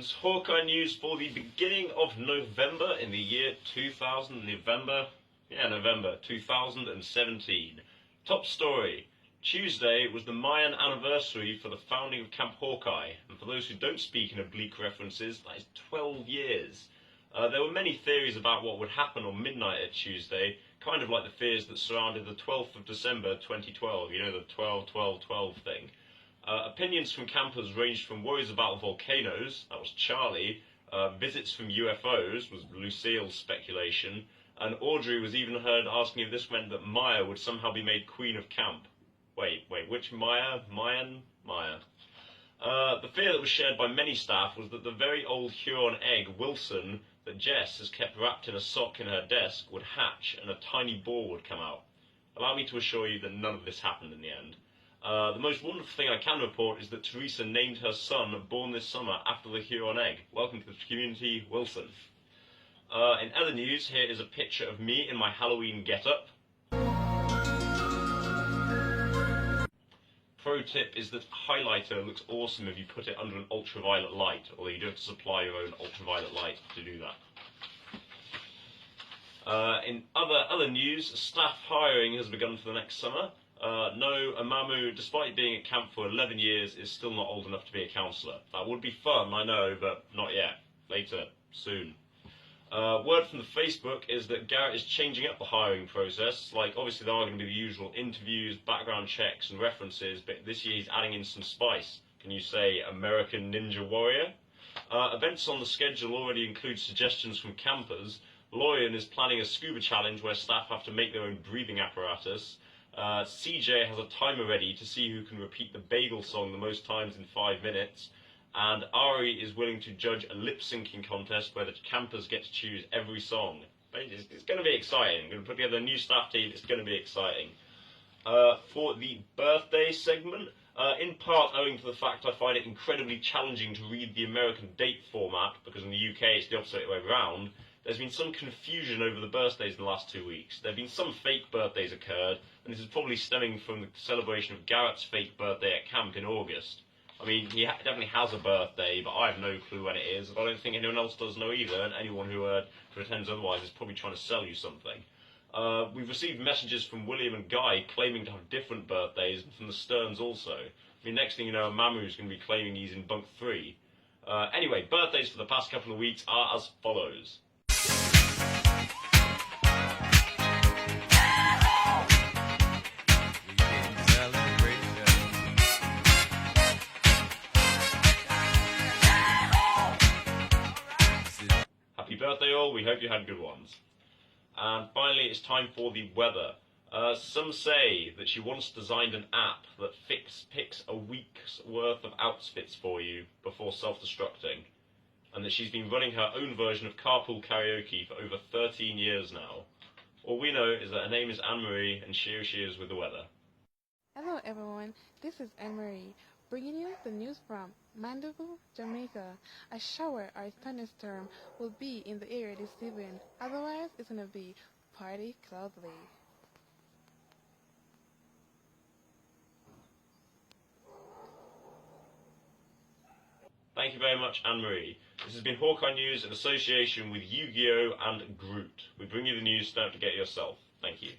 friends, Hawkeye news for the beginning of November in the year 2000, November 2017. Top story. Tuesday was the Mayan anniversary for the founding of Camp Hawkeye, and for those who don't speak in oblique references, that is 12 years. There were many theories about what would happen on midnight at Tuesday, kind of like the fears that surrounded the 12th of December 2012, you know, the 12-12-12 thing. Opinions from campers ranged from worries about volcanoes, that was Charlie, visits from UFOs, was Lucille's speculation, and Audrey was even heard asking if this meant that Maya would somehow be made queen of camp. Wait, which Maya? Maya. The fear that was shared by many staff was that the very old Huron egg, Wilson, that Jess has kept wrapped in a sock in her desk, would hatch and a tiny ball would come out. Allow me to assure you that none of this happened in the end. The most wonderful thing I can report is that Teresa named her son, born this summer, after the Huron egg. Welcome to the community, Wilson. In other news, here is a picture of me in my Halloween get-up. Pro tip is that highlighter looks awesome if you put it under an ultraviolet light, although you do have to supply your own ultraviolet light to do that. In other news, staff hiring has begun for the next summer. No, Amamu, despite being at camp for 11 years, is still not old enough to be a counsellor. That would be fun, I know, but not yet. Later. Soon. Word from the Facebook is that Garrett is changing up the hiring process. Like, obviously there are going to be the usual interviews, background checks and references, but this year he's adding in some spice. Can you say American Ninja Warrior? Events on the schedule already include suggestions from campers. Lorian is planning a scuba challenge where staff have to make their own breathing apparatus. CJ has a timer ready to see who can repeat the bagel song the most times in 5 minutes. And Ari is willing to judge a lip-syncing contest where the campers get to choose every song. It's going to be exciting. I'm going to put together a new staff team. It's going to be exciting. For the birthday segment, in part owing to the fact I find it incredibly challenging to read the American date format, because in the UK it's the opposite way around, there's been some confusion over the birthdays in the last 2 weeks. There have been some fake birthdays occurred, and this is probably stemming from the celebration of Garrett's fake birthday at camp in August. I mean, he definitely has a birthday, but I have no clue when it is, and I don't think anyone else does know either, and anyone who pretends otherwise is probably trying to sell you something. We've received messages from William and Guy claiming to have different birthdays, and from the Sterns also. I mean, next thing you know, Mamu's going to be claiming he's in bunk 3. Anyway, birthdays for the past couple of weeks are as follows. Happy birthday all, we hope you had good ones. And finally, it's time for the weather. Some say that she once designed an app that picks a week's worth of outfits for you before self-destructing, and that she's been running her own version of carpool karaoke for over 13 years now. All we know is that her name is Anne-Marie, and she is with the weather. Hello everyone, this is Anne-Marie, bringing you the news from Mandeville, Jamaica. A shower or thunderstorm will be in the area this evening. Otherwise, it's going to be partly cloudy. Thank you very much, Anne-Marie. This has been Hawkeye News in association with Yu-Gi-Oh! And Groot. We bring you the news, don't forget yourself. Thank you.